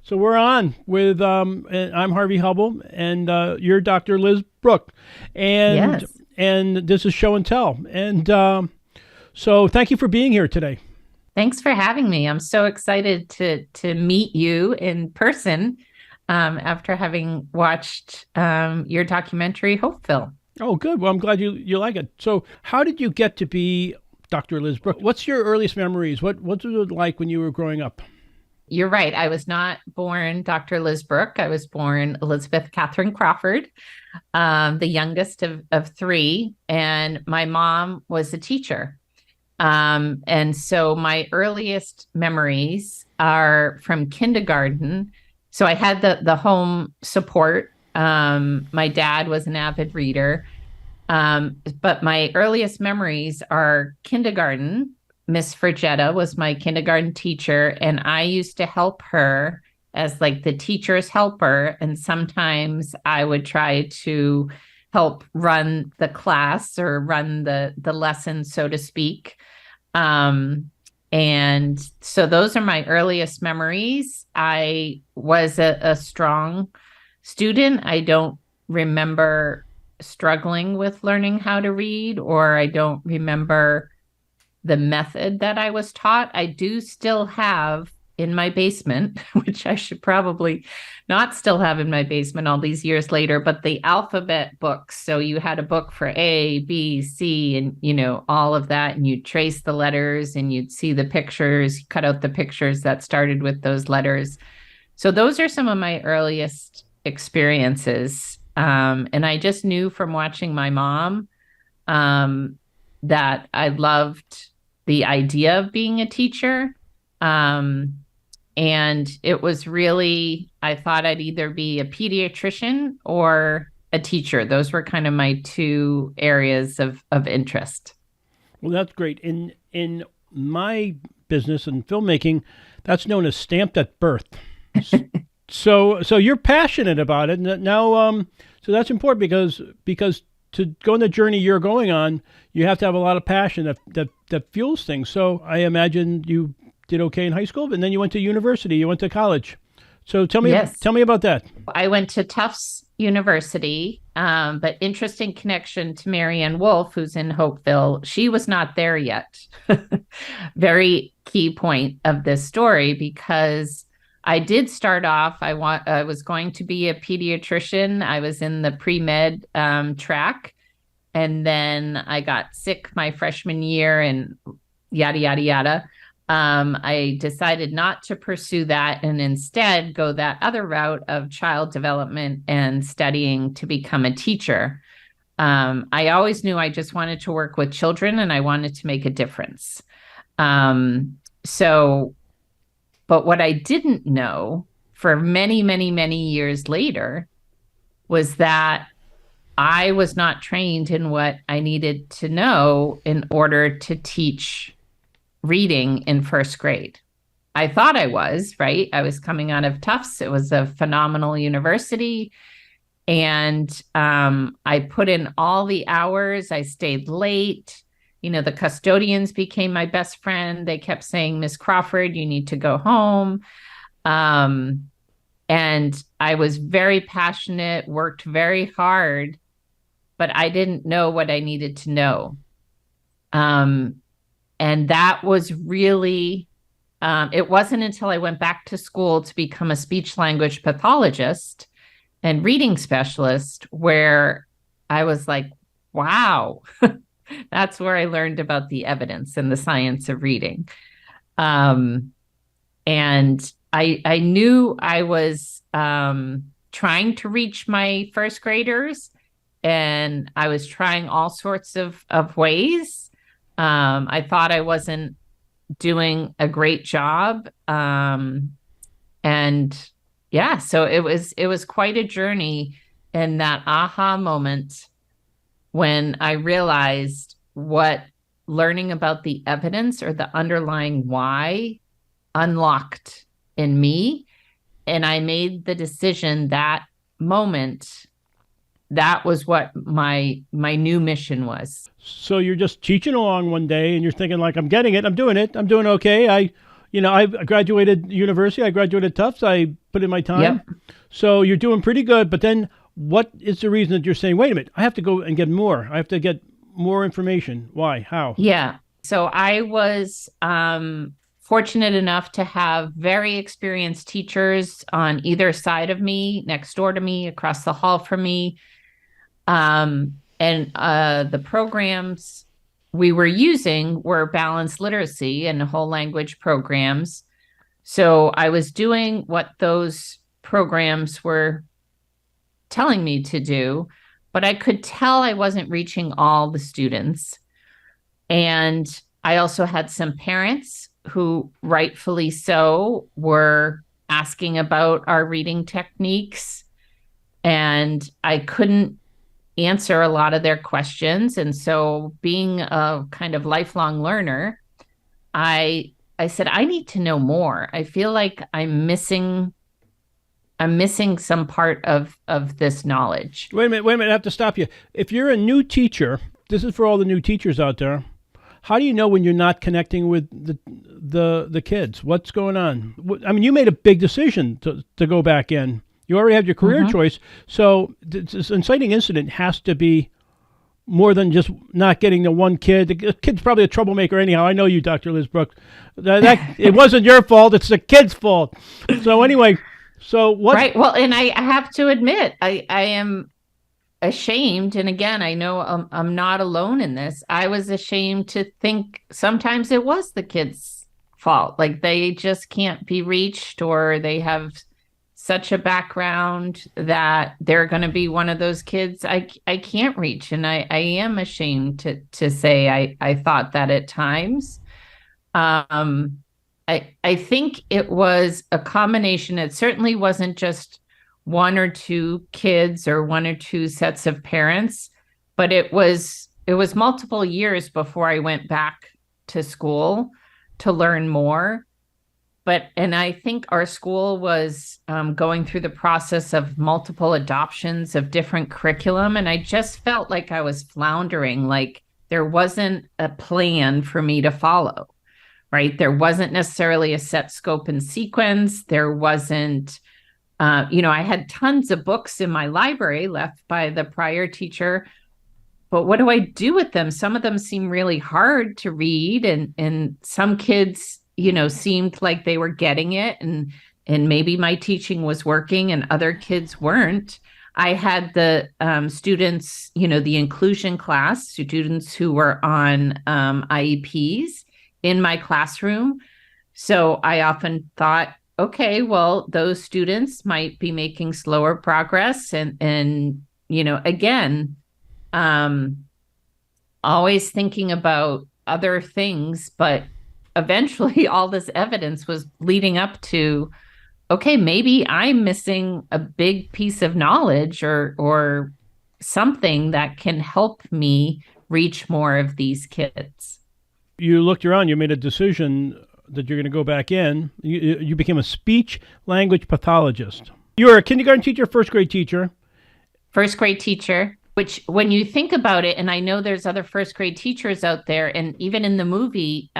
So we're on with and I'm Harvey Hubbell, and you're Dr. Liz Brooke, and Yes. this is Show and Tell, and so thank you for being here today. Thanks for having me. I'm so excited to meet you in person after having watched your documentary, Hopeville. Oh, good. Well, I'm glad you like it. So, how did you get to be Dr. Liz Brooke? What's your earliest memories? What was it like when you were growing up? You're right. I was not born Dr. Liz Brooke. I was born Elizabeth Catherine Crawford, the youngest of three, and my mom was a teacher. And so my earliest memories are from kindergarten. So I had the home support. My dad was an avid reader. But my earliest memories are kindergarten. Miss Frigetta was my kindergarten teacher, and I used to help her as like the teacher's helper. And sometimes I would try to help run the class or run the lesson, so to speak. And so those are my earliest memories. I was a strong student. I don't remember struggling with learning how to read, or I don't remember the method that I was taught. I do still have in my basement, which I should probably not still have in my basement all these years later, but the alphabet books. So you had a book for A, B, C, and all of that, and you'd trace the letters and you'd see the pictures, cut out the pictures that started with those letters. So those are some of my earliest experiences. And I just knew from watching my mom that I loved the idea of being a teacher. And it was really, I thought I'd either be a pediatrician or a teacher. Those were kind of my two areas of interest. Well, that's great. In my business and filmmaking, that's known as stamped at birth. So you're passionate about it now. So that's important because to go on the journey you're going on, you have to have a lot of passion that fuels things. So I imagine you did okay in high school, and then you went to university, you went to college. So Yes. tell me about that. I went to Tufts University, but interesting connection to Marianne Wolf, who's in Hopeville. She was not there yet. Very key point of this story, because I did start off, I was going to be a pediatrician. I was in the pre-med track, and then I got sick my freshman year and yada, yada, yada. I decided not to pursue that and instead go that other route of child development and studying to become a teacher. I always knew I just wanted to work with children and I wanted to make a difference. But what I didn't know for many, many, many years later was that I was not trained in what I needed to know in order to teach reading in first grade. I thought I was, right? I was coming out of Tufts. It was a phenomenal university. And I put in all the hours. I stayed late. The custodians became my best friend. They kept saying, Miss Crawford, you need to go home. And I was very passionate, worked very hard, but I didn't know what I needed to know. And that was really, it wasn't until I went back to school to become a speech language pathologist and reading specialist where I was like, wow, that's where I learned about the evidence and the science of reading. And I knew I was trying to reach my first graders, and I was trying all sorts of ways. I thought I wasn't doing a great job. And yeah, so it was quite a journey, and that aha moment when I realized what learning about the evidence or the underlying why unlocked in me. And I made the decision that moment. That was what my new mission was. So you're just teaching along one day and you're thinking like, I'm getting it. I'm doing it. I'm doing okay. I graduated university. I graduated Tufts. I put in my time. Yep. So you're doing pretty good. But then what is the reason that you're saying, wait a minute, I have to go and get more. I have to get more information. Why? How? Yeah. So I was fortunate enough to have very experienced teachers on either side of me, next door to me, across the hall from me. And the programs we were using were balanced literacy and whole language programs. So I was doing what those programs were telling me to do, but I could tell I wasn't reaching all the students. And I also had some parents who, rightfully so, were asking about our reading techniques, and I couldn't answer a lot of their questions. And so, being a kind of lifelong learner, I said, I need to know more. I feel like I'm missing some part of this knowledge. Wait a minute. I have to stop you. If you're a new teacher, this is for all the new teachers out there. How do you know when you're not connecting with the kids? What's going on? I mean, you made a big decision to go back in. You already have your career choice. So this inciting incident has to be more than just not getting the one kid. The kid's probably a troublemaker anyhow. I know you, Dr. Liz Brooke. That it wasn't your fault. It's the kid's fault. So anyway, so what? Right. Well, and I have to admit, I am ashamed. And again, I know I'm not alone in this. I was ashamed to think sometimes it was the kids' fault. Like they just can't be reached, or they have such a background that they're going to be one of those kids I can't reach. And I am ashamed to say I thought that at times. I think it was a combination. It certainly wasn't just one or two kids or one or two sets of parents, but it was multiple years before I went back to school to learn more. And I think our school was going through the process of multiple adoptions of different curriculum. And I just felt like I was floundering, like there wasn't a plan for me to follow, right? There wasn't necessarily a set scope and sequence. There wasn't, I had tons of books in my library left by the prior teacher, but what do I do with them? Some of them seem really hard to read, and some kids seemed like they were getting it, and maybe my teaching was working and other kids weren't. I had the students, the inclusion class, students who were on IEPs in my classroom. So I often thought, okay, well, those students might be making slower progress. And again, always thinking about other things, but eventually all this evidence was leading up to, okay, maybe I'm missing a big piece of knowledge or something that can help me reach more of these kids. You looked around, you made a decision that you're going to go back in. You became a speech language pathologist. You were a kindergarten teacher, first grade teacher. First grade teacher, which when you think about it, and I know there's other first grade teachers out there, and even in the movie,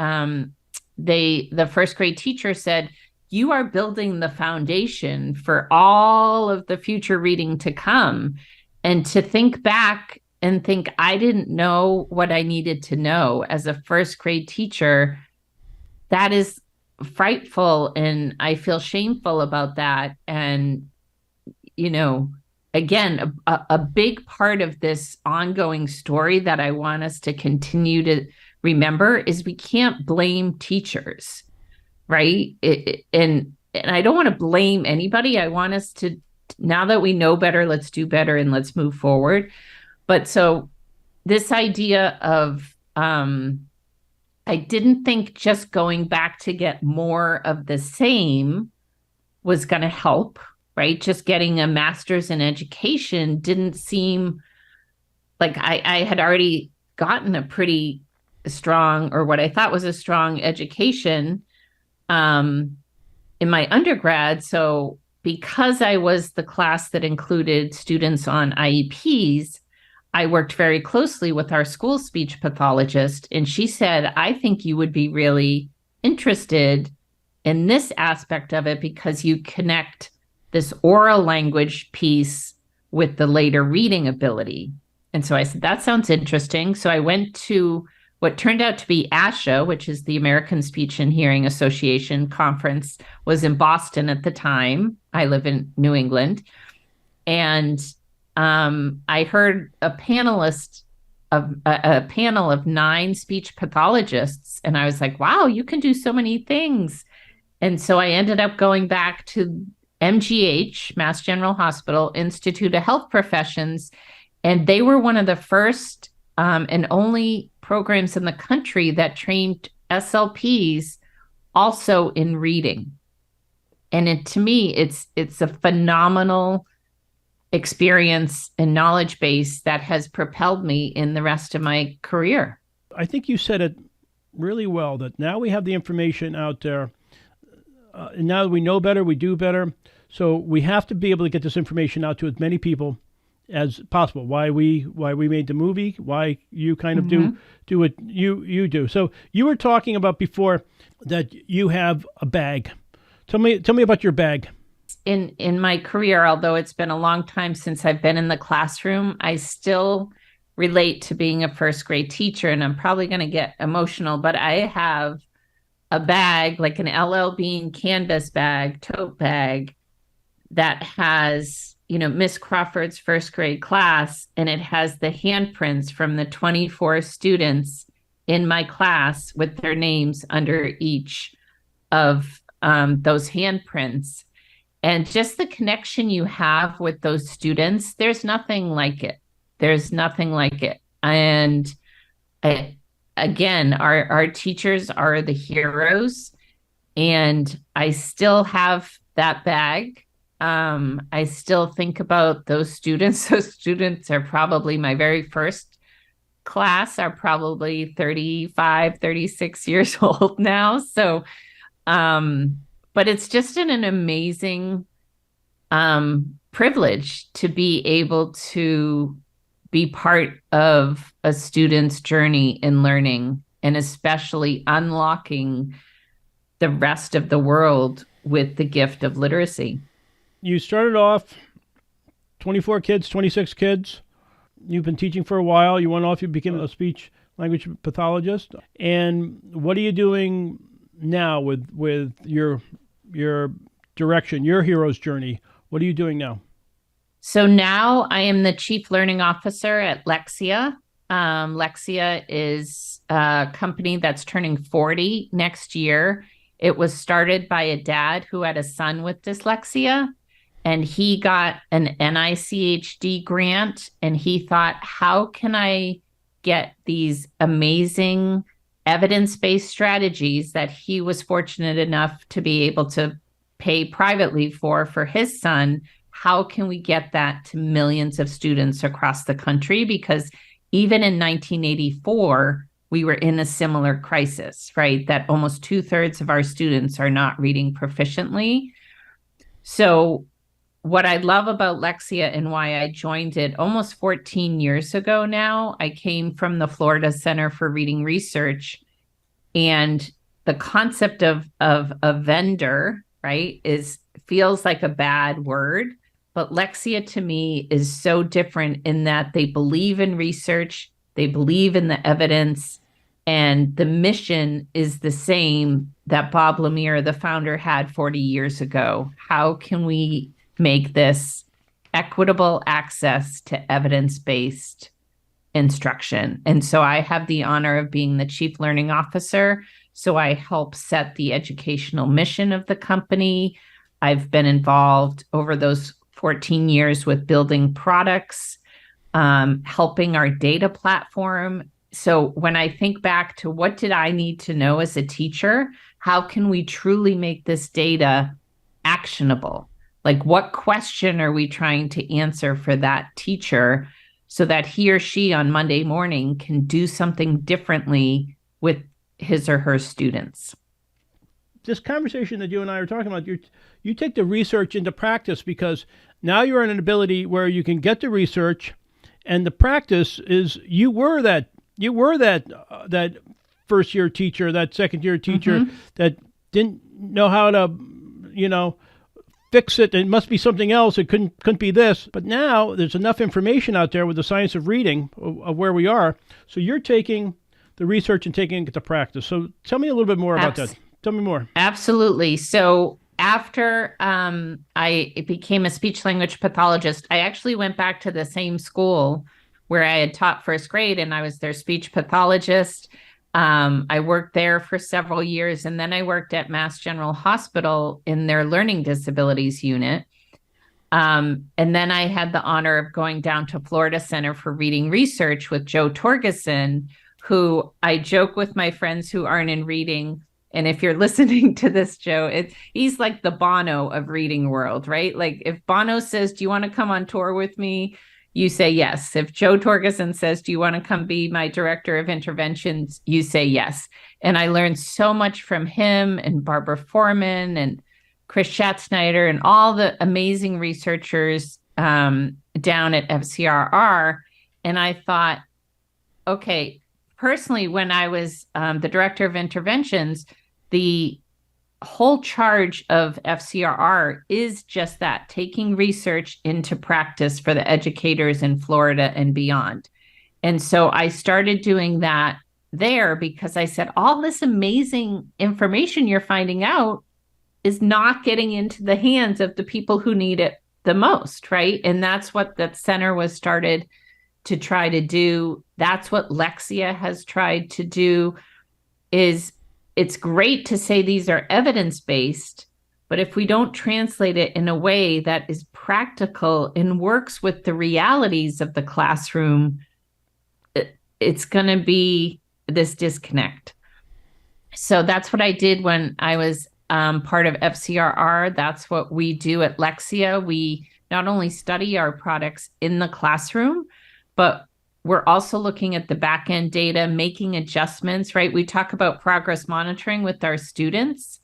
the first grade teacher said, you are building the foundation for all of the future reading to come. And to think back and think, I didn't know what I needed to know as a first grade teacher, that is frightful. And I feel shameful about that. And, again, a big part of this ongoing story that I want us to continue to remember is we can't blame teachers, right? And I don't want to blame anybody. I want us to, now that we know better, let's do better and let's move forward. But so this idea of, I didn't think just going back to get more of the same was going to help, right? Just getting a master's in education didn't seem like I had already gotten a pretty strong, or what I thought was a strong education in my undergrad. So because I was the class that included students on IEPs, I worked very closely with our school speech pathologist, and she said, I think you would be really interested in this aspect of it because you connect this oral language piece with the later reading ability. And so I said, that sounds interesting. So I went to what turned out to be ASHA, which is the American Speech and Hearing Association conference, was in Boston at the time. I live in New England. And I heard a panel of 9 speech pathologists. And I was like, wow, you can do so many things. And so I ended up going back to MGH, Mass General Hospital, Institute of Health Professions. And they were one of the first and only programs in the country that trained SLPs also in reading. And to me, it's a phenomenal experience and knowledge base that has propelled me in the rest of my career. I think you said it really well, that now we have the information out there. And now that we know better, we do better. So we have to be able to get this information out to as many people as possible. Why we made the movie, why you kind of do what you do. So you were talking about before that you have a bag. Tell me about your bag. In my career, although it's been a long time since I've been in the classroom, I still relate to being a first grade teacher, and I'm probably going to get emotional, but I have a bag, like an LL Bean canvas bag, tote bag, that has, Miss Crawford's first grade class, and it has the handprints from the 24 students in my class with their names under each of those handprints. And just the connection you have with those students, there's nothing like it. There's nothing like it. And again, our teachers are the heroes. And I still have that bag. I still think about those students. Those students are probably my very first class, are probably 35, 36 years old now. So, but it's just an amazing privilege to be able to be part of a student's journey in learning, and especially unlocking the rest of the world with the gift of literacy. You started off 24 kids, 26 kids. You've been teaching for a while. You went off, you became a speech language pathologist. And what are you doing now with your direction, your hero's journey? What are you doing now? So now I am the Chief Learning Officer at Lexia. Lexia is a company that's turning 40 next year. It was started by a dad who had a son with dyslexia, and he got an NICHD grant, and he thought, how can I get these amazing evidence-based strategies that he was fortunate enough to be able to pay privately for his son? How can we get that to millions of students across the country? Because even in 1984, we were in a similar crisis, right? That almost 2/3 of our students are not reading proficiently. So what I love about Lexia and why I joined it almost 14 years ago now, I came from the Florida Center for Reading Research, and the concept of a vendor, right, feels like a bad word. But Lexia to me is so different in that they believe in research, they believe in the evidence, and the mission is the same that Bob Lemire, the founder, had 40 years ago. How can we make this equitable access to evidence-based instruction? And so I have the honor of being the Chief Learning Officer. So I help set the educational mission of the company. I've been involved over those 14 years with building products, helping our data platform. So when I think back to what did I need to know as a teacher, how can we truly make this data actionable? Like, what question are we trying to answer for that teacher so that he or she on Monday morning can do something differently with his or her students? This conversation that you and I are talking about, you take the research into practice, because now you're in an ability where you can get the research, and the practice is you were that first year teacher, that second year teacher that didn't know how to, you know, fix it. It must be something else. It couldn't be this. But now there's enough information out there with the science of reading of where we are. So you're taking the research and taking it to practice. So tell me a little bit more about that. Tell me more. Absolutely. So after I became a speech language pathologist, I actually went back to the same school where I had taught first grade, and I was their speech pathologist. I worked there for several years, and then I worked at Mass General Hospital in their learning disabilities unit. And then I had the honor of going down to Florida Center for Reading Research with Joe Torgeson, who I joke with my friends who aren't in reading. And if you're listening to this, Joe, he's like the Bono of reading world, right? Like if Bono says, do you want to come on tour with me? You say yes. If Joe Torgeson says, do you want to come be my director of interventions? You say yes. And I learned so much from him and Barbara Foreman and Chris Schatzsnyder and all the amazing researchers down at FCRR. And I thought, okay, personally, when I was the director of interventions, the whole charge of FCRR is just that, taking research into practice for the educators in Florida and beyond. And so I started doing that there because I said, all this amazing information you're finding out is not getting into the hands of the people who need it the most, right? And that's what that center was started to try to do. That's what Lexia has tried to do. Is it's great to say these are evidence-based, but if we don't translate it in a way that is practical and works with the realities of the classroom, it's going to be this disconnect. So that's what I did when I was part of FCRR. That's what we do at Lexia. We not only study our products in the classroom, but we're also looking at the back end data, making adjustments, right? We talk about progress monitoring with our students,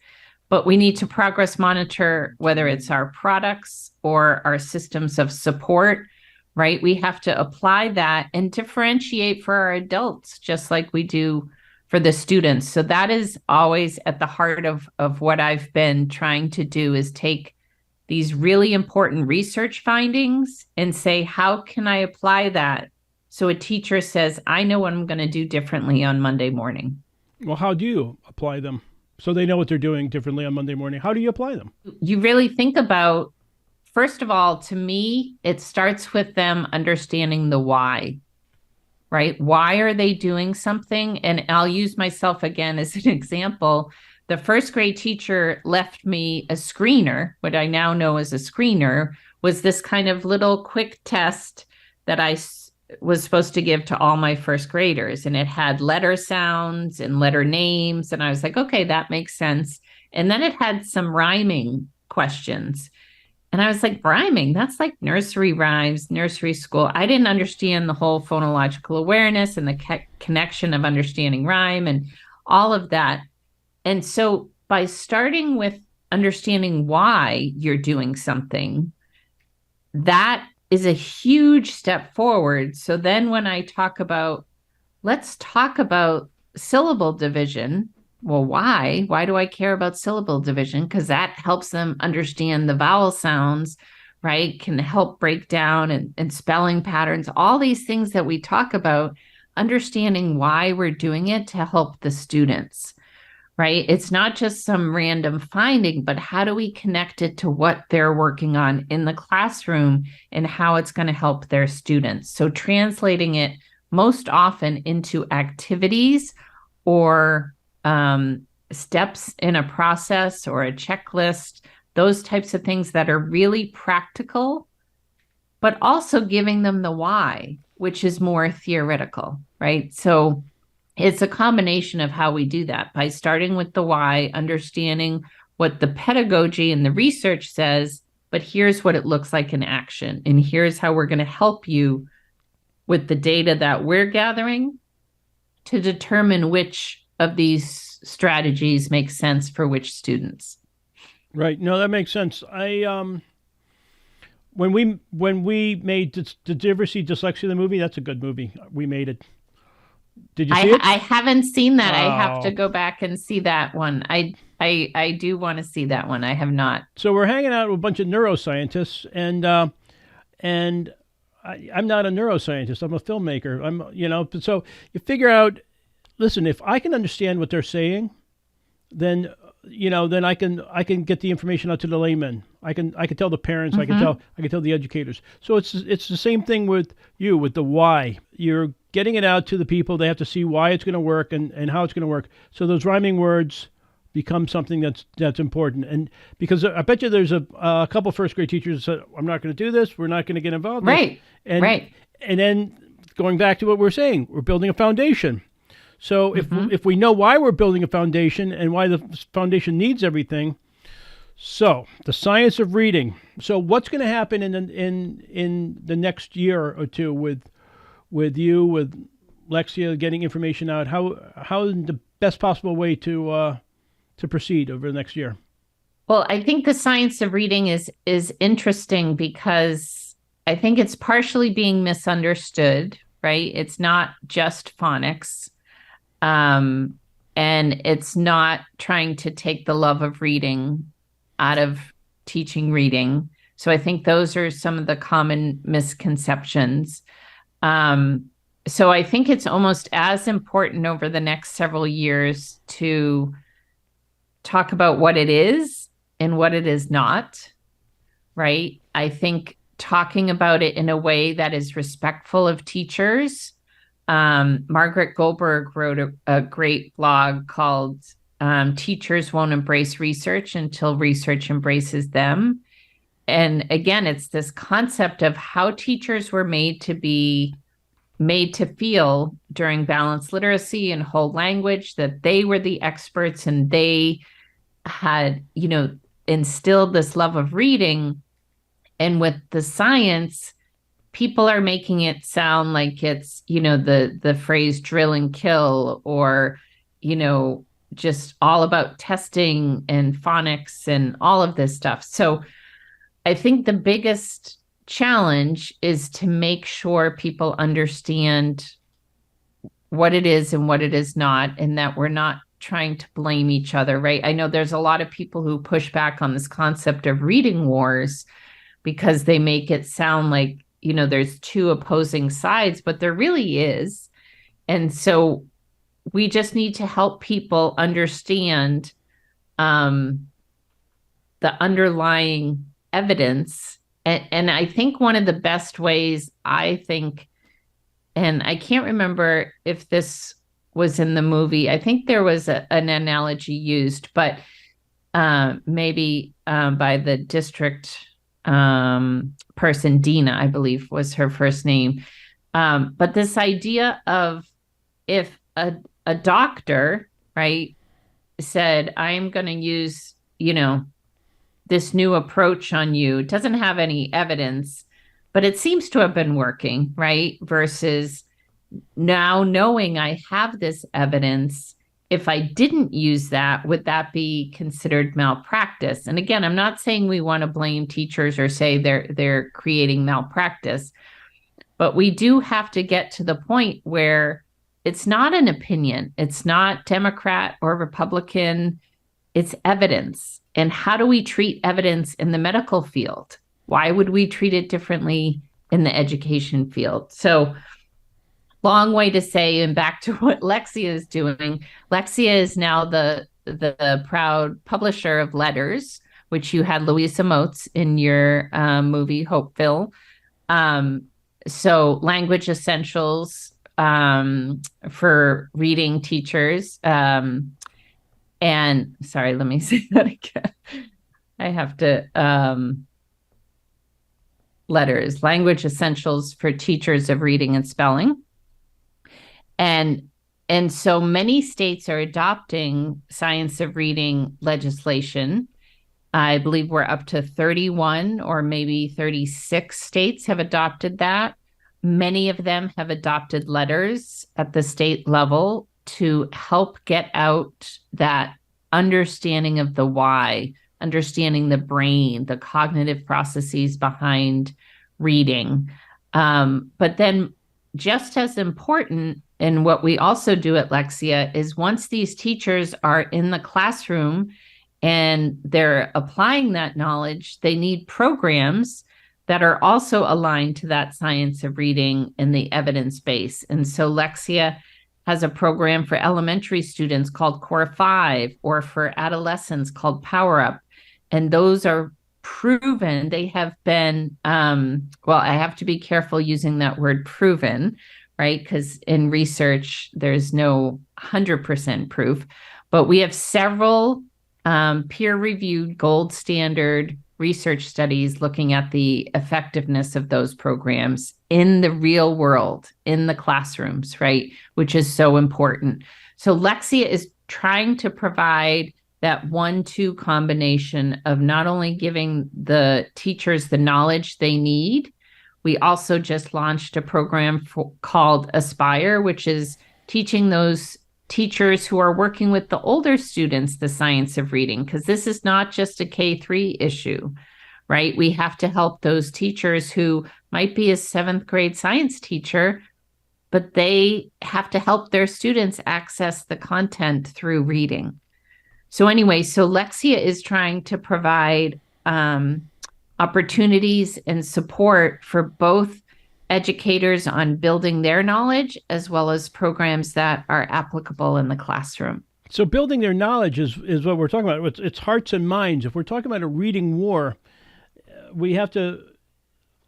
but we need to progress monitor whether it's our products or our systems of support, right? We have to apply that and differentiate for our adults, just like we do for the students. So that is always at the heart of what I've been trying to do, is take these really important research findings and say, how can I apply that? So a teacher says, I know what I'm going to do differently on Monday morning. Well, how do you apply them? So they know what they're doing differently on Monday morning. How do you apply them? You really think about, first of all, to me, it starts with them understanding the why, right? Why are they doing something? And I'll use myself again as an example. The first grade teacher left me a screener. What I now know as a screener was this kind of little quick test that I was supposed to give to all my first graders. And it had letter sounds and letter names. And I was like, okay, that makes sense. And then it had some rhyming questions. And I was like, rhyming, that's like nursery rhymes, nursery school. I didn't understand the whole phonological awareness and the connection of understanding rhyme and all of that. And so by starting with understanding why you're doing something, that is a huge step forward. So then when I talk about, let's talk about syllable division. Well, why? Why do I care about syllable division? Because that helps them understand the vowel sounds, right? Can help break down and spelling patterns, all these things that we talk about, understanding why we're doing it to help the students, right? It's not just some random finding, but how do we connect it to what they're working on in the classroom and how it's going to help their students? So translating it most often into activities or steps in a process or a checklist, those types of things that are really practical, but also giving them the why, which is more theoretical, right? So it's a combination of how we do that by starting with the why, understanding what the pedagogy and the research says, but here's what it looks like in action. And here's how we're going to help you with the data that we're gathering to determine which of these strategies make sense for which students. Right. No, that makes sense. When we made, did you ever see Dyslexia the movie? That's a good movie. We made it. Did you see it? I haven't seen that. I have to go back and see that one. I I do want to see that one. I have not. So we're hanging out with a bunch of neuroscientists, and I'm not a neuroscientist. I'm a filmmaker. So you figure out. Listen, if I can understand what they're saying, then then I can get the information out to the layman. I can tell the parents. Mm-hmm. I can tell the educators. So it's the same thing with the why. You're getting it out to the people. They have to see why it's going to work and how it's going to work. So those rhyming words become something that's important. And because I bet you there's a couple first grade teachers that said, I'm not going to do this. We're not going to get involved. Right. And right. And then going back to what we're saying, we're building a foundation. So if we know why we're building a foundation and why the foundation needs everything, so the science of reading. So what's going to happen in the next year or two with Lexia getting information out? How the best possible way to proceed over the next year? Well, I think the science of reading is interesting because I think it's partially being misunderstood, right? It's not just phonics. And it's not trying to take the love of reading out of teaching reading. So I think those are some of the common misconceptions. So I think it's almost as important over the next several years to talk about what it is and what it is not, right? I think talking about it in a way that is respectful of teachers. Margaret Goldberg wrote a great blog called Teachers Won't Embrace Research Until Research Embraces Them. And again, it's this concept of how teachers were made to feel during balanced literacy and whole language, that they were the experts and they had, instilled this love of reading. And with the science, people are making it sound like it's, the phrase drill and kill, or, just all about testing and phonics and all of this stuff. So I think the biggest challenge is to make sure people understand what it is and what it is not, and that we're not trying to blame each other, right? I know there's a lot of people who push back on this concept of reading wars because they make it sound like, there's two opposing sides, but there really is. And so we just need to help people understand the underlying evidence. And I think one of the best ways, and I can't remember if this was in the movie, I think there was an analogy used, but maybe by the district person, Dina, I believe was her first name. But this idea of if a doctor, right, said, I'm going to use, this new approach on you, it doesn't have any evidence, but it seems to have been working, right? Versus now knowing I have this evidence, if I didn't use that, would that be considered malpractice? And again, I'm not saying we want to blame teachers or say they're creating malpractice, but we do have to get to the point where it's not an opinion. It's not Democrat or Republican. It's evidence. And how do we treat evidence in the medical field? Why would we treat it differently in the education field? So long way to say, and back to what Lexia is doing. Lexia is now the proud publisher of Letters, which you had Louisa Moats in your movie Hopeville. So language essentials for reading teachers. And sorry, let me say that again. I have to, Letters, language essentials for teachers of reading and spelling. And so many states are adopting science of reading legislation. I believe we're up to 31 or maybe 36 states have adopted that. Many of them have adopted Letters at the state level to help get out that understanding of the why, understanding the brain, the cognitive processes behind reading. But then just as important, and what we also do at Lexia, is once these teachers are in the classroom and they're applying that knowledge, they need programs that are also aligned to that science of reading and the evidence base. And so Lexia has a program for elementary students called Core 5, or for adolescents called Power Up. And those are proven. They have been, well, I have to be careful using that word proven, right? Because in research, there's no 100% proof. But we have several peer-reviewed gold standard research studies looking at the effectiveness of those programs in the real world, in the classrooms, right? Which is so important. So Lexia is trying to provide that 1-2 combination of not only giving the teachers the knowledge they need, we also just launched a program called Aspire, which is teaching those teachers who are working with the older students the science of reading, because this is not just a K-3 issue, right? We have to help those teachers who might be a 7th grade science teacher, but they have to help their students access the content through reading. So anyway, so Lexia is trying to provide opportunities and support for both educators on building their knowledge, as well as programs that are applicable in the classroom. So building their knowledge is what we're talking about. It's hearts and minds. If we're talking about a reading war, we have to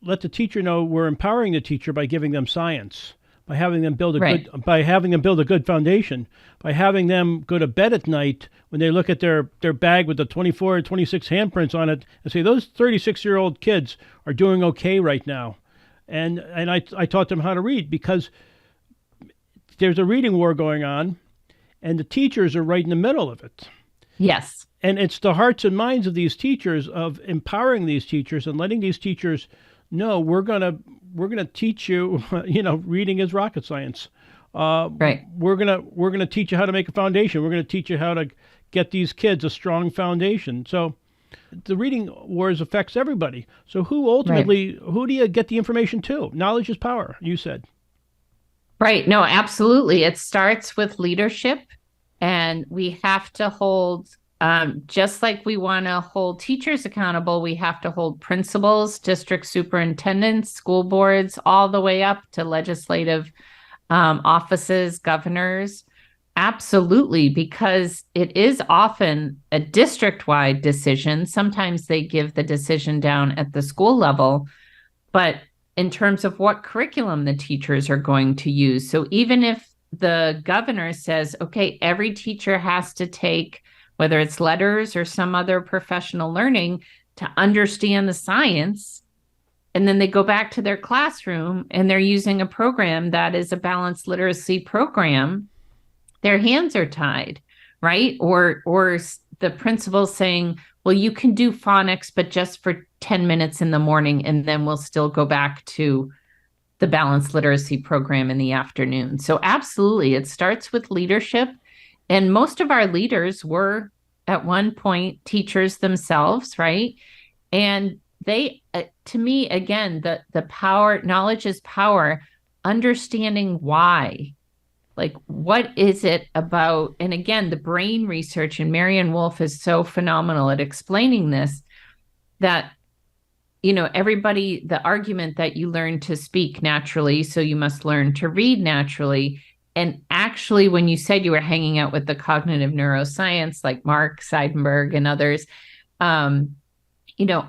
let the teacher know we're empowering the teacher by giving them science, by having them build a good foundation, by having them go to bed at night when they look at their bag with the 24 or 26 handprints on it and say, those 36-year-old kids are doing okay right now. And I taught them how to read, because there's a reading war going on, and the teachers are right in the middle of it. Yes. And it's the hearts and minds of these teachers, of empowering these teachers and letting these teachers know we're gonna teach you, reading is rocket science. Right. We're gonna teach you how to make a foundation. We're gonna teach you how to get these kids a strong foundation. So the reading wars affects everybody. So who do you get the information to? Knowledge is power, you said. Right. No, absolutely. It starts with leadership, and we have to hold, just like we want to hold teachers accountable, we have to hold principals, district superintendents, school boards, all the way up to legislative offices, governors. Absolutely, because it is often a district-wide decision. Sometimes they give the decision down at the school level, but in terms of what curriculum the teachers are going to use. So even if the governor says, okay, every teacher has to take, whether it's letters or some other professional learning, to understand the science, and then they go back to their classroom and they're using a program that is a balanced literacy program, their hands are tied, right? Or the principal saying, well, you can do phonics, but just for 10 minutes in the morning, and then we'll still go back to the balanced literacy program in the afternoon. So absolutely, it starts with leadership. And most of our leaders were at one point teachers themselves, right? And they, to me, again, the power, knowledge is power, understanding why. Like, what is it about? And again, the brain research, and Marianne Wolf is so phenomenal at explaining this, that, everybody, the argument that you learn to speak naturally, so you must learn to read naturally. And actually, when you said you were hanging out with the cognitive neuroscience, like Mark Seidenberg and others,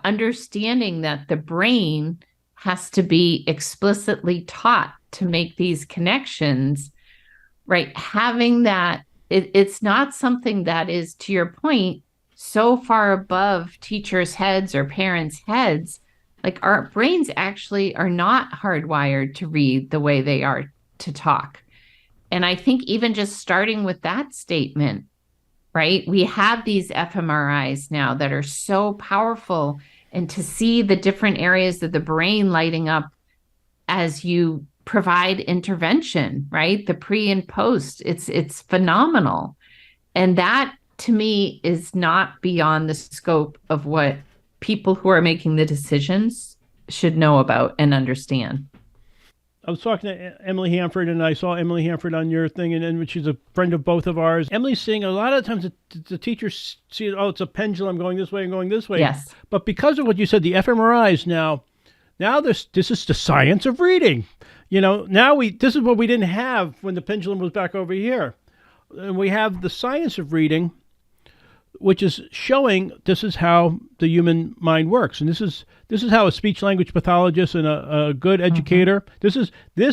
understanding that the brain has to be explicitly taught to make these connections, right? Having that, it's not something that is, to your point, so far above teachers' heads or parents' heads. Like, our brains actually are not hardwired to read the way they are to talk. And I think even just starting with that statement, right? We have these fMRIs now that are so powerful, and to see the different areas of the brain lighting up as you provide intervention, right? The pre and post, it's phenomenal. And that, to me, is not beyond the scope of what people who are making the decisions should know about and understand. I was talking to Emily Hanford, and I saw Emily Hanford on your thing, and she's a friend of both of ours. Emily's saying a lot of times the teachers see, oh, it's a pendulum going this way and going this way. Yes. But because of what you said, the fMRIs now this is the science of reading. Now this is what we didn't have when the pendulum was back over here. And we have the science of reading, which is showing this is how the human mind works, and this is how a speech language pathologist and a good educator. This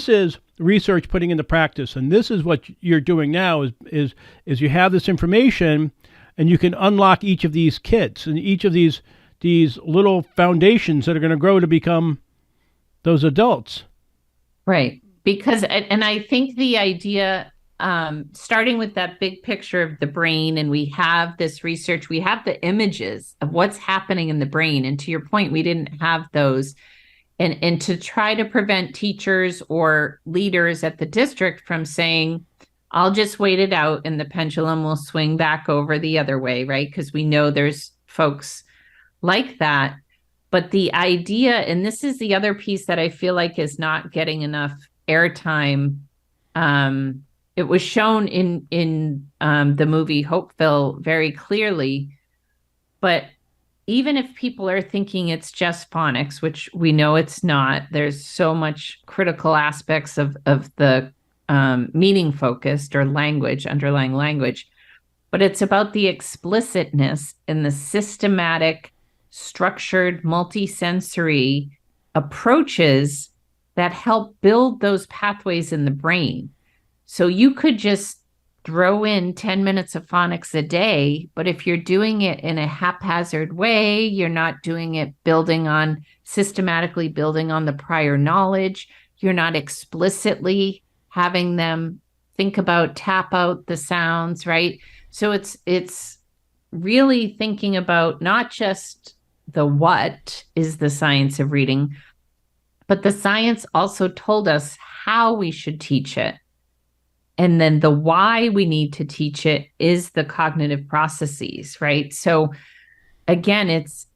is research putting into practice, and this is what you're doing now. Is you have this information, and you can unlock each of these kids and each of these little foundations that are going to grow to become those adults. Right, because and I think the idea. Starting with that big picture of the brain, and we have this research, we have the images of what's happening in the brain. And to your point, we didn't have those. And to try to prevent teachers or leaders at the district from saying, I'll just wait it out and the pendulum will swing back over the other way, right? Because we know there's folks like that. But the idea, and this is the other piece that I feel like is not getting enough airtime. It was shown in the movie Hopeville very clearly, but even if people are thinking it's just phonics, which we know it's not, there's so much critical aspects of the meaning focused or language, underlying language, but it's about the explicitness and the systematic, structured, multisensory approaches that help build those pathways in the brain. So you could just throw in 10 minutes of phonics a day, but if you're doing it in a haphazard way, you're not doing it systematically building on the prior knowledge. You're not explicitly having them think about, tap out the sounds, right? So it's really thinking about not just the what is the science of reading, but the science also told us how we should teach it. And then the why we need to teach it is the cognitive processes, right? So again, it's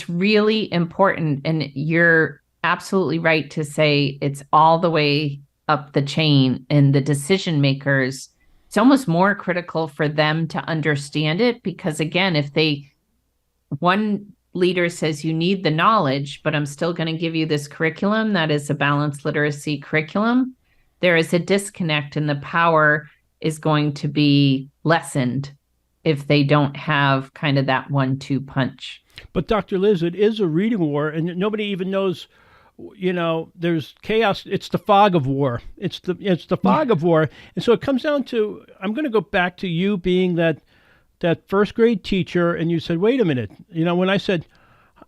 really important. And you're absolutely right to say it's all the way up the chain, and the decision makers, it's almost more critical for them to understand it, because again, if one leader says you need the knowledge, but I'm still going to give you this curriculum that is a balanced literacy curriculum, there is a disconnect, and the power is going to be lessened if they don't have kind of that 1-2 punch. But Dr. Liz, it is a reading war, and nobody even knows, there's chaos. It's the fog of war. It's the fog of war. And so it comes down to, I'm going to go back to you being that first grade teacher, and you said, wait a minute. When I said,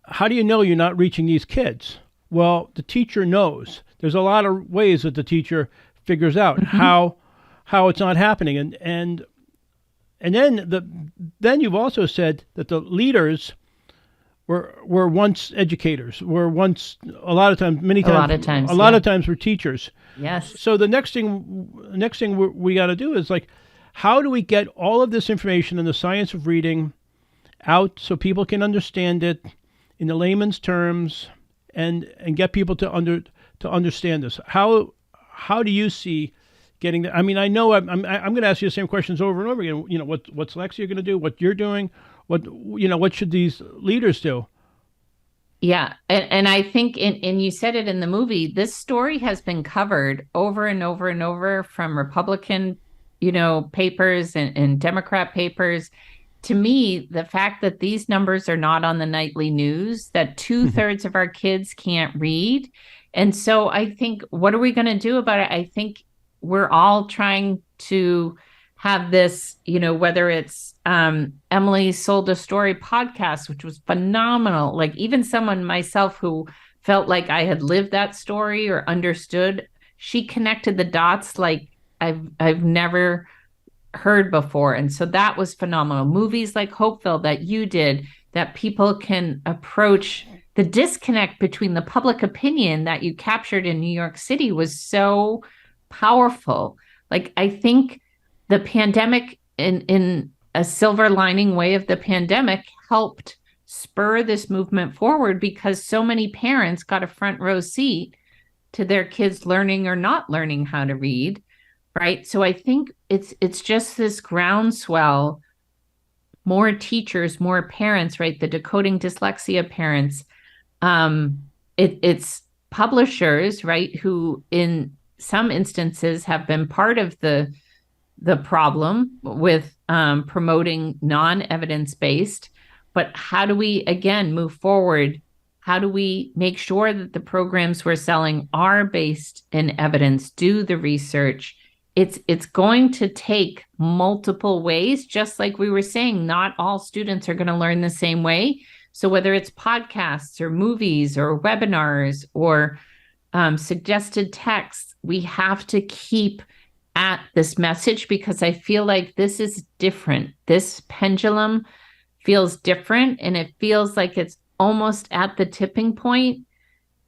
how do you know you're not reaching these kids? Well, the teacher knows. There's a lot of ways that the teacher figures out how it's not happening, and then you've also said that the leaders were once educators, were once a lot of times were teachers. Yes. So the next thing we got to do is, like, how do we get all of this information in the science of reading out so people can understand it in the layman's terms, and get people to understand this? How do you see getting there? I mean, I know I'm going to ask you the same questions over and over again. What's Lexia going to do? What you're doing? What should these leaders do? Yeah, and I think, and you said it in the movie, this story has been covered over and over and over from Republican, papers and Democrat papers. To me, the fact that these numbers are not on the nightly news, that 2/3 of our kids can't read. And so I think, what are we going to do about it? I think we're all trying to have this, whether it's Emily Sold a Story podcast, which was phenomenal. Like, even someone, myself, who felt like I had lived that story or understood, she connected the dots like I've never heard before. And so that was phenomenal. Movies like Hopeville that you did, that people can approach the disconnect between the public opinion that you captured in New York City was so powerful. Like, I think the pandemic, in a silver lining way of the pandemic, helped spur this movement forward, because so many parents got a front row seat to their kids learning or not learning how to read, right? So I think it's just this groundswell, more teachers, more parents, right? The decoding dyslexia parents, it's publishers, right, who in some instances have been part of the problem with promoting non-evidence-based. But how do we, again, move forward? How do we make sure that the programs we're selling are based in evidence, do the research? It's going to take multiple ways, just like we were saying, not all students are going to learn the same way. So whether it's podcasts or movies or webinars or suggested texts, we have to keep at this message, because I feel like this is different. This pendulum feels different, and it feels like it's almost at the tipping point.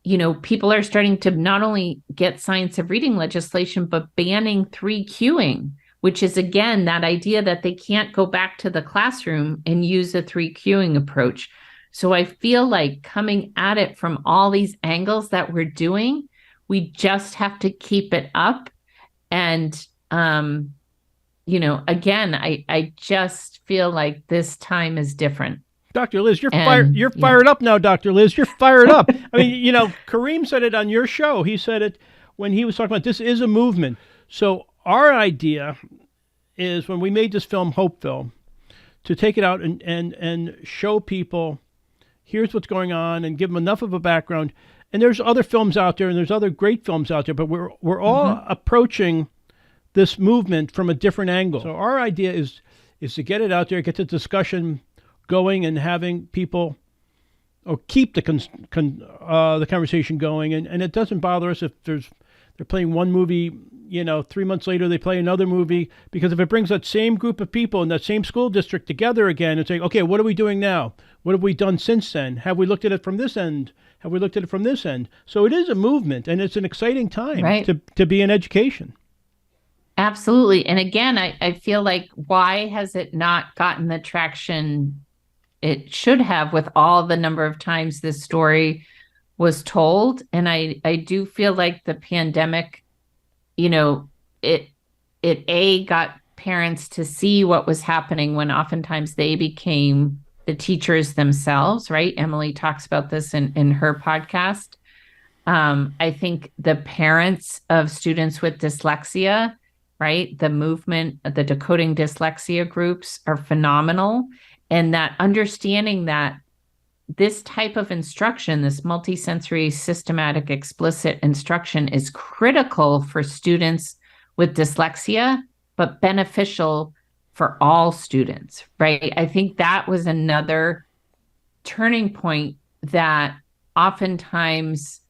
You know, people are starting to not only get science of reading legislation, but banning 3Qing, which is, again, that idea that they can't go back to the classroom and use a 3Qing approach. So I feel like coming at it from all these angles that we're doing, we just have to keep it up. And, you know, again, I just feel like this time is different. Dr. Liz, you're fired up now, Dr. Liz. You're fired up. I mean, you know, Kareem said it on your show. He said it when he was talking about this is a movement. So our idea is, when we made this film, Hopeville, to take it out and show people, here's what's going on, and give them enough of a background. And there's other films out there, and there's other great films out there, but we're all approaching this movement from a different angle. So our idea is to get it out there, get the discussion going, and having people, or keep the conversation going. And it doesn't bother us if they're playing one movie, you know, 3 months later they play another movie, because if it brings that same group of people in that same school district together again and saying, okay, what are we doing now? What have we done since then? Have we looked at it from this end? Have we looked at it from this end? So it is a movement, and it's an exciting time to be in education. Absolutely. And again, I feel like, why has it not gotten the traction it should have, with all the number of times this story was told? And I do feel like the pandemic, you know, it got parents to see what was happening when oftentimes they became the teachers themselves, right? Emily talks about this in her podcast. I think the parents of students with dyslexia, right? The movement, the decoding dyslexia groups are phenomenal. And that understanding that this type of instruction, this multisensory, systematic, explicit instruction, is critical for students with dyslexia, but beneficial for all students, right? I think that was another turning point that oftentimes,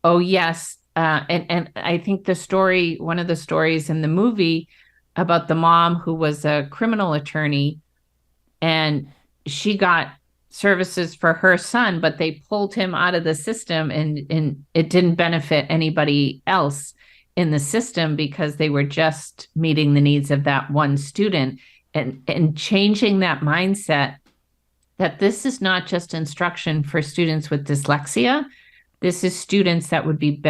oh yes, and I think the story, one of the stories in the movie about the mom who was a criminal attorney, and she got services for her son, but they pulled him out of the system, and it didn't benefit anybody else in the system because they were just meeting the needs of that one student. And changing that mindset that this is not just instruction for students with dyslexia. This is students that would be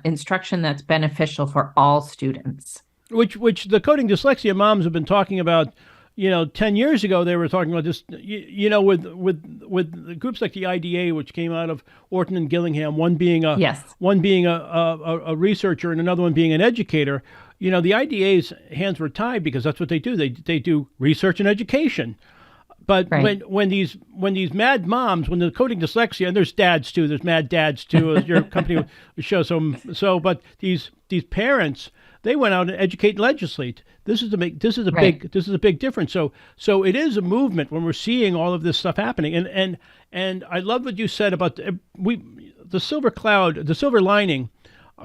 instruction that's beneficial for all students. Which the coding dyslexia moms have been talking about. You know, 10 years ago, they were talking about this, you know, with groups like the IDA, which came out of Orton and Gillingham, one being a researcher and another one being an educator. You know, the IDA's hands were tied because that's what they do. They do research and education. But when these mad moms, when the coding dyslexia, and there's dads too, there's mad dads too, as your company shows some. So, but these parents, they went out and educate and legislate. This is a big difference. So it is a movement when we're seeing all of this stuff happening. And I love what you said about the silver cloud, the silver lining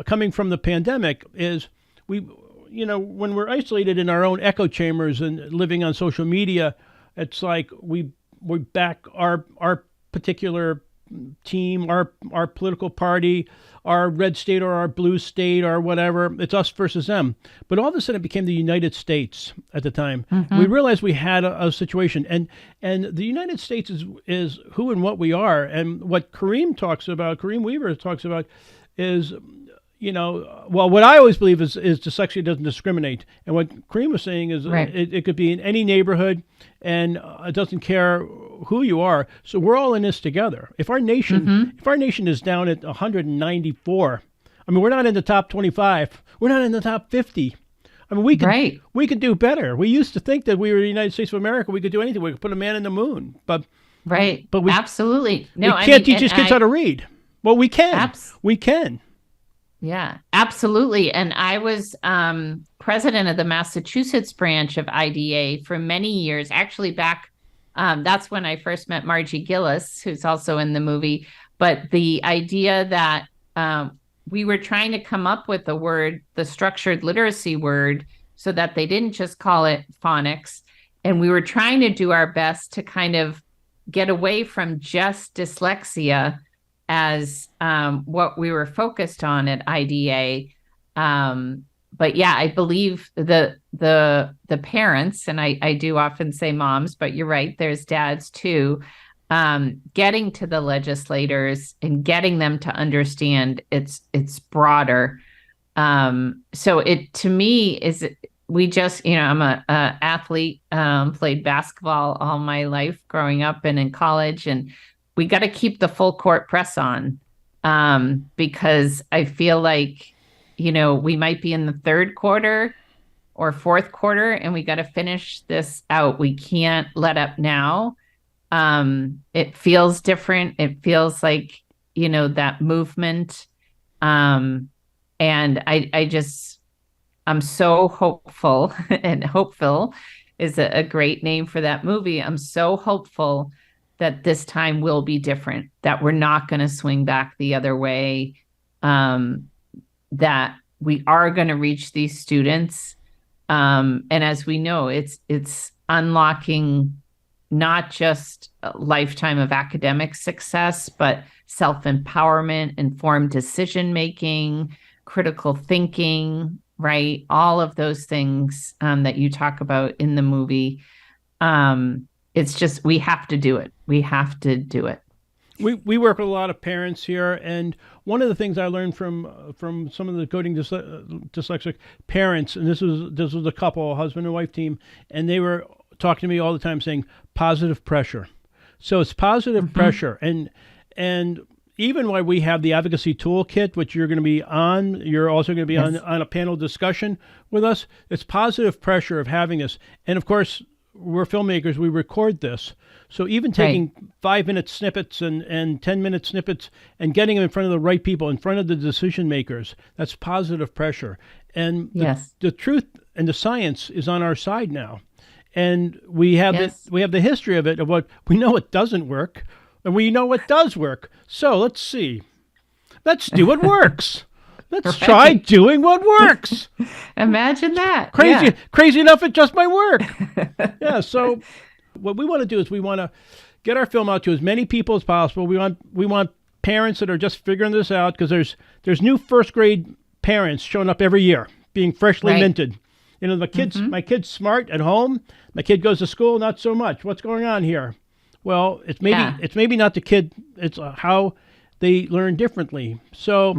coming from the pandemic is you know, when we're isolated in our own echo chambers and living on social media, it's like we back our particular team, our political party, our red state or our blue state or whatever. It's us versus them. But all of a sudden it became the United States at the time. Mm-hmm. We realized we had a situation, and the United States is who and what we are. And what Kareem Weaver talks about is well, what I always believe is dyslexia doesn't discriminate. And what Kareem was saying is Right. it could be in any neighborhood, and it doesn't care who you are. So we're all in this together. If our nation is down at 194, I mean, we're not in the top 25. We're not in the top 50. I mean, we could do better. We used to think that we were the United States of America. We could do anything. We could put a man in the moon. But we Absolutely. No, we can't teach these kids how to read. Well, we can. We can. Yeah, absolutely. And I was president of the Massachusetts branch of IDA for many years, actually back, that's when I first met Margie Gillis, who's also in the movie. But the idea that we were trying to come up with the word, the structured literacy word, so that they didn't just call it phonics. And we were trying to do our best to kind of get away from just dyslexia as what we were focused on at IDA. But yeah, I believe the parents, and I do often say moms, but you're right, there's dads too, getting to the legislators and getting them to understand it's broader. So it, to me, is, we just, I'm a athlete, played basketball all my life growing up and in college, and we got to keep the full court press on, because I feel like, we might be in the third quarter or fourth quarter, and we got to finish this out. We can't let up now. It feels different. It feels like, that movement. And I'm so hopeful, and hopeful is a great name for that movie. I'm so hopeful that this time will be different, that we're not going to swing back the other way, that we are going to reach these students. And as we know, it's unlocking not just a lifetime of academic success, but self-empowerment, informed decision-making, critical thinking, right? All of those things that you talk about in the movie. It's just, we have to do it. We have to do it. We work with a lot of parents here, and one of the things I learned from some of the coding dyslexic parents, and this was a couple, a husband and wife team, and they were talking to me all the time saying positive pressure. So it's positive pressure, and even while we have the advocacy toolkit, which you're going to be on, you're also going to be on a panel discussion with us. It's positive pressure of having us, and of course, we're filmmakers, we record this. So even taking 5-minute snippets and 10-minute snippets and getting them in front of the right people, in front of the decision makers, that's positive pressure. And the truth and the science is on our side now. And we have the history of it, of what we know it doesn't work, and we know what does work. So let's see. Let's do what works. Let's try doing what works. Imagine that. Crazy enough, it just might work. Yeah. So what we want to do is we want to get our film out to as many people as possible. We want parents that are just figuring this out, because there's new first grade parents showing up every year, being freshly minted. My kid's smart at home. My kid goes to school, not so much. What's going on here? Well, it's maybe not the kid. It's how they learn differently. So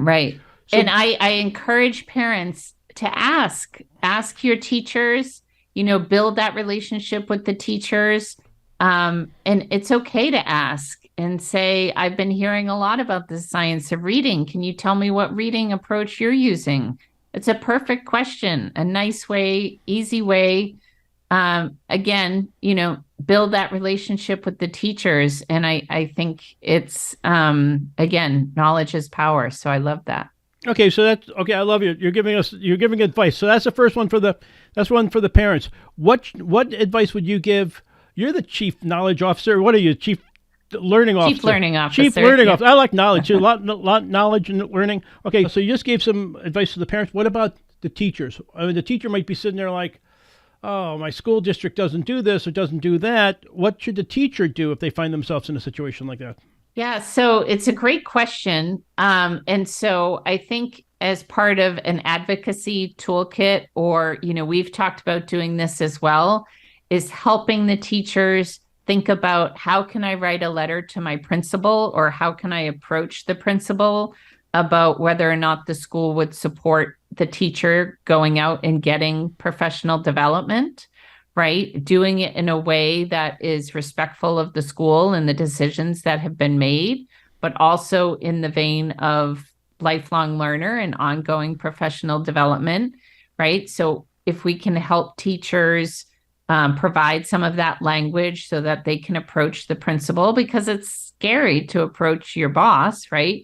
So, and I encourage parents to ask your teachers, build that relationship with the teachers. And it's okay to ask and say, I've been hearing a lot about the science of reading. Can you tell me what reading approach you're using? It's a perfect question, a nice way, easy way. Again, build that relationship with the teachers. And I think it's, again, knowledge is power. So I love that. Okay, so that's okay. I love you. You're giving advice. So that's the first one for the parents. What advice would you give? You're the chief knowledge officer. What are you, chief learning officer? Chief learning officer. Chief learning officer. I like knowledge. A lot knowledge and learning. Okay, so you just gave some advice to the parents. What about the teachers? I mean, the teacher might be sitting there like, oh, my school district doesn't do this or doesn't do that. What should the teacher do if they find themselves in a situation like that? Yeah, so it's a great question. And so I think as part of an advocacy toolkit, or, we've talked about doing this as well, is helping the teachers think about, how can I write a letter to my principal, or how can I approach the principal about whether or not the school would support the teacher going out and getting professional development, right? Doing it in a way that is respectful of the school and the decisions that have been made, but also in the vein of lifelong learner and ongoing professional development, right? So if we can help teachers provide some of that language so that they can approach the principal, because it's scary to approach your boss, right?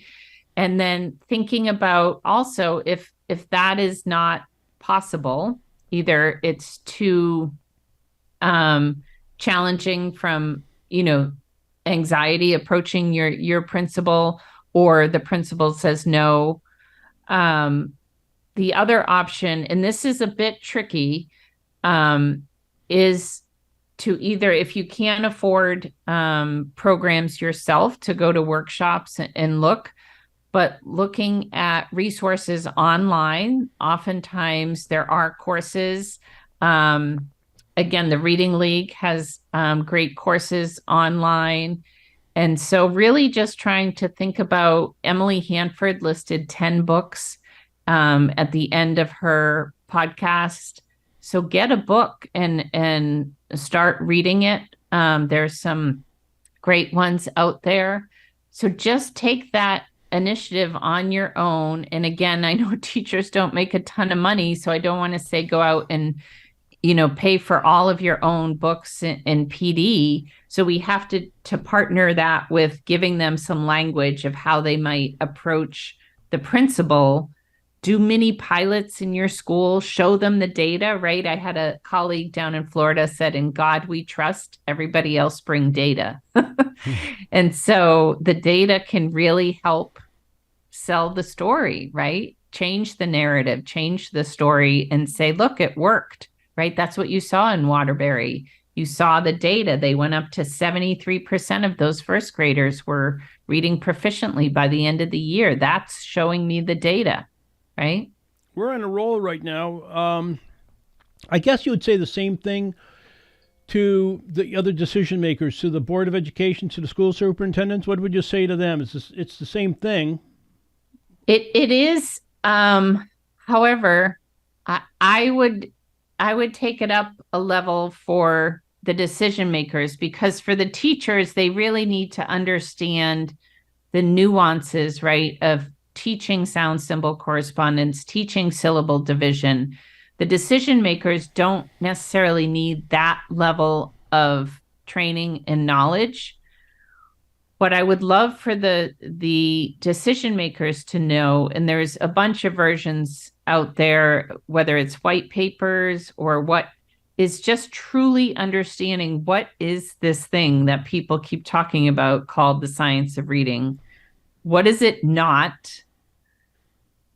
And then thinking about also if that is not possible, either it's too challenging from, anxiety approaching your principal, or the principal says no. The other option, and this is a bit tricky, is to either, if you can't afford programs yourself, to go to workshops and look, but looking at resources online. Oftentimes there are courses. Again, the Reading League has great courses online. And so really just trying to think about, Emily Hanford listed 10 books at the end of her podcast. So get a book and start reading it. There's some great ones out there. So just take that initiative on your own. And again, I know teachers don't make a ton of money, so I don't want to say go out and pay for all of your own books and PD. So we have to partner that with giving them some language of how they might approach the principal. Do mini pilots in your school, show them the data, right? I had a colleague down in Florida said, "In God we trust, everybody else bring data." And so the data can really help sell the story, right? Change the narrative, change the story, and say, look, it worked, right? That's what you saw in Waterbury. You saw the data. They went up to 73% of those first graders were reading proficiently by the end of the year. That's showing me the data. Right? We're on a roll right now. I guess you would say the same thing to the other decision makers, to the Board of Education, to the school superintendents. What would you say to them? It's the same thing. It is. However, I would take it up a level for the decision makers, because for the teachers, they really need to understand the nuances, right, of teaching sound symbol correspondence, teaching syllable division. The decision makers don't necessarily need that level of training and knowledge. What I would love for the decision makers to know, and there's a bunch of versions out there, whether it's white papers or what, is just truly understanding what is this thing that people keep talking about called the science of reading. What is it not?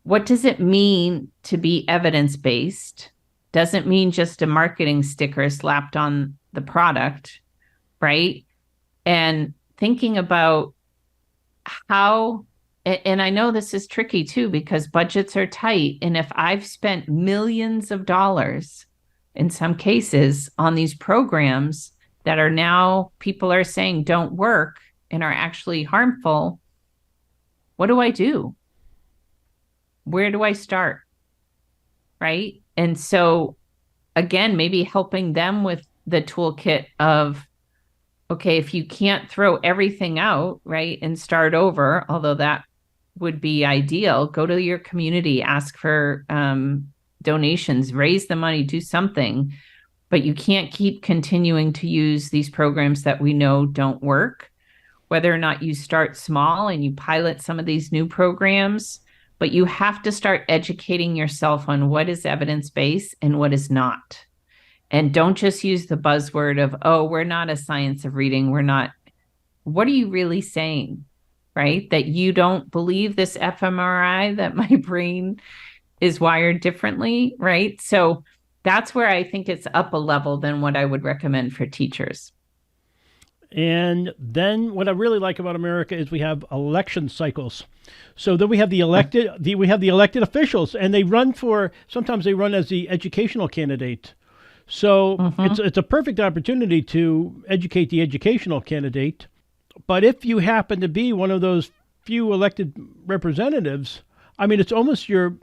What does it mean to be evidence-based? Doesn't mean just a marketing sticker slapped on the product, right? And thinking about how, and I know this is tricky too, because budgets are tight. And if I've spent millions of dollars in some cases on these programs that are now people are saying don't work and are actually harmful, what do I do? Where do I start? Right? And so again, maybe helping them with the toolkit of, okay, if you can't throw everything out, right, and start over, although that would be ideal, go to your community, ask for donations, raise the money, do something, but you can't keep continuing to use these programs that we know don't work. Whether or not you start small and you pilot some of these new programs, but you have to start educating yourself on what is evidence-based and what is not. And don't just use the buzzword of, oh, we're not a science of reading. We're not. What are you really saying, right? That you don't believe this fMRI, that my brain is wired differently, right? So that's where I think it's up a level than what I would recommend for teachers. And then what I really like about America is we have election cycles. So then we have the elected officials, and sometimes they run as the educational candidate. So it's a perfect opportunity to educate the educational candidate. But if you happen to be one of those few elected representatives, I mean, it's almost your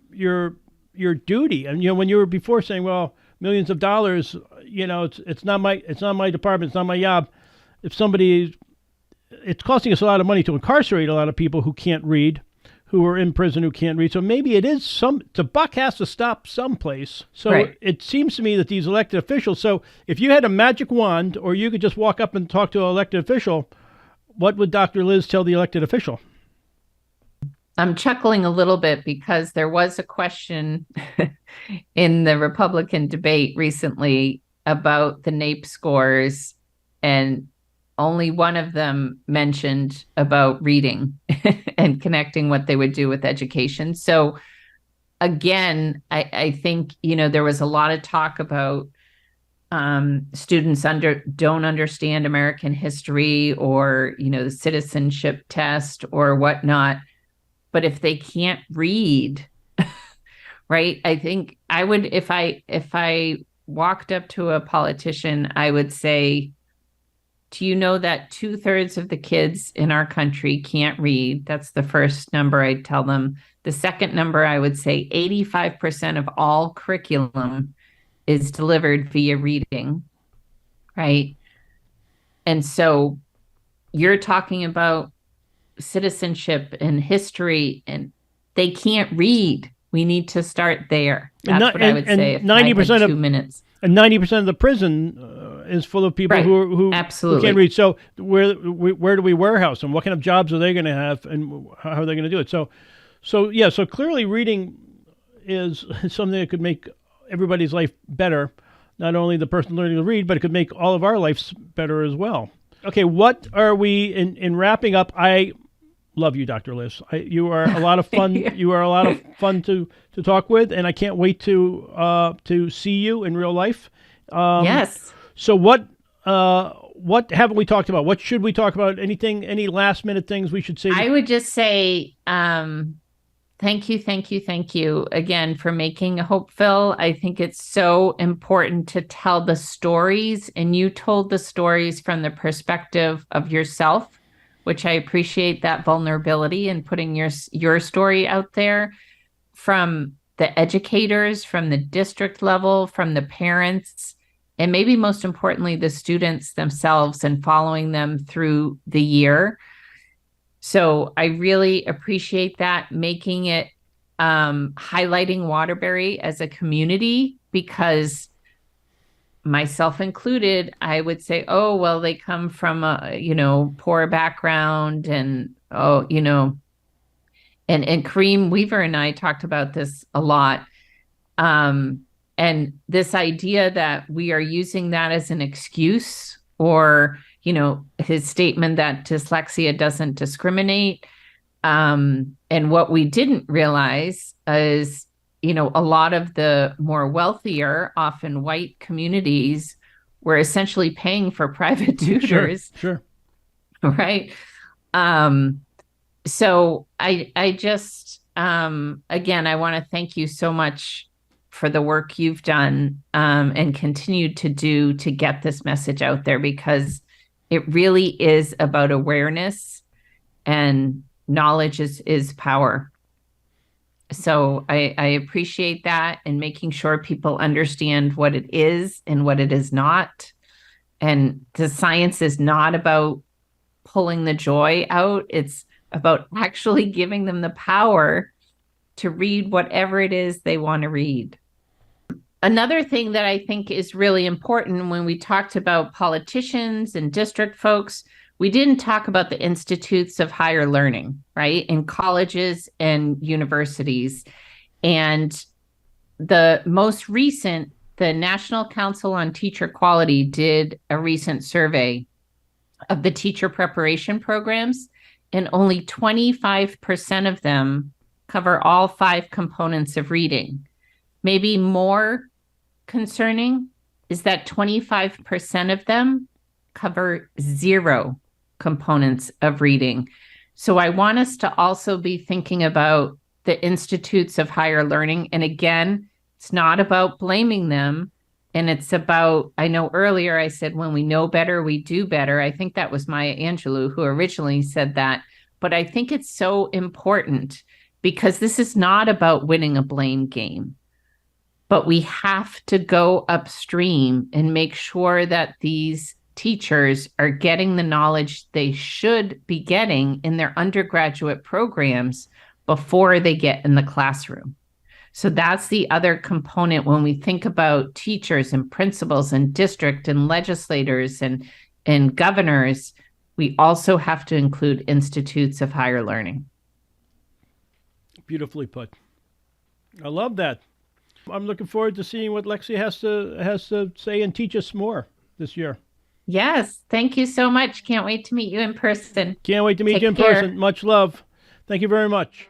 duty. And when you were before saying, well, millions of dollars, it's not my department, it's not my job. If somebody, it's costing us a lot of money to incarcerate a lot of people who can't read, who are in prison who can't read. So maybe it is the buck has to stop someplace. So Right. it seems to me that these elected officials. So if you had a magic wand, or you could just walk up and talk to an elected official, what would Dr. Liz tell the elected official? I'm chuckling a little bit because there was a question in the Republican debate recently about the NAEP scores, and only one of them mentioned about reading and connecting what they would do with education. So again, I think, there was a lot of talk about students don't understand American history, or, the citizenship test or whatnot. But if they can't read, right? I think I would, if I walked up to a politician, I would say, do you know that 2/3 of the kids in our country can't read? That's the first number I'd tell them. The second number, I would say 85% of all curriculum is delivered via reading, right? And so you're talking about citizenship and history, and they can't read. We need to start there. That's what I would say. If 90% I had 2 minutes. And 90% of the prison is full of people Right. who Absolutely. can't read. So where do we warehouse them? What kind of jobs are they going to have, and how are they going to do it? So clearly reading is something that could make everybody's life better. Not only the person learning to read, but it could make all of our lives better as well. Okay, what are we in wrapping up? I love you, Dr. Liz. You are a lot of fun. You are a lot of fun to talk with, and I can't wait to see you in real life. Yes. So what haven't we talked about? What should we talk about? Anything? Any last minute things we should say? I would just say thank you again for making Hopeville. I think it's so important to tell the stories, and you told the stories from the perspective of yourself, which I appreciate that vulnerability and putting your story out there, from the educators, from the district level, from the parents, and maybe most importantly, the students themselves, and following them through the year. So I really appreciate that, making it highlighting Waterbury as a community, because myself included, I would say, oh, well, they come from a, poor background, and, and Kareem Weaver and I talked about this a lot. And this idea that we are using that as an excuse, or, his statement that dyslexia doesn't discriminate. And what we didn't realize is, a lot of the more wealthier, often white communities were essentially paying for private tutors. Sure. Right. So I just, again, I want to thank you so much for the work you've done, and continue to do to get this message out there, because it really is about awareness, and knowledge is power. So I appreciate that, and making sure people understand what it is and what it is not. And the science is not about pulling the joy out. It's about actually giving them the power to read whatever it is they want to read. Another thing that I think is really important, when we talked about politicians and district folks, we didn't talk about the institutes of higher learning, right? In colleges and universities. And the most recent, the National Council on Teacher Quality did a recent survey of the teacher preparation programs, and only 25% of them cover all 5 components of reading. Maybe more concerning is that 25% of them cover 0 components of reading. So I want us to also be thinking about the institutes of higher learning. And again, it's not about blaming them. And it's about, I know earlier I said, when we know better, we do better. I think that was Maya Angelou who originally said that. but I think it's so important because this is not about winning a blame game, but we have to go upstream and make sure that these teachers are getting the knowledge they should be getting in their undergraduate programs before they get in the classroom. So that's the other component when we think about teachers and principals and district and legislators and governors. We also have to include institutes of higher learning. Beautifully put. I love that. I'm looking forward to seeing what Lexia has to say and teach us more this year. Yes, thank you so much. Can't wait to meet you in person. Can't wait to meet Take you in care. person. Much love. Thank you very much.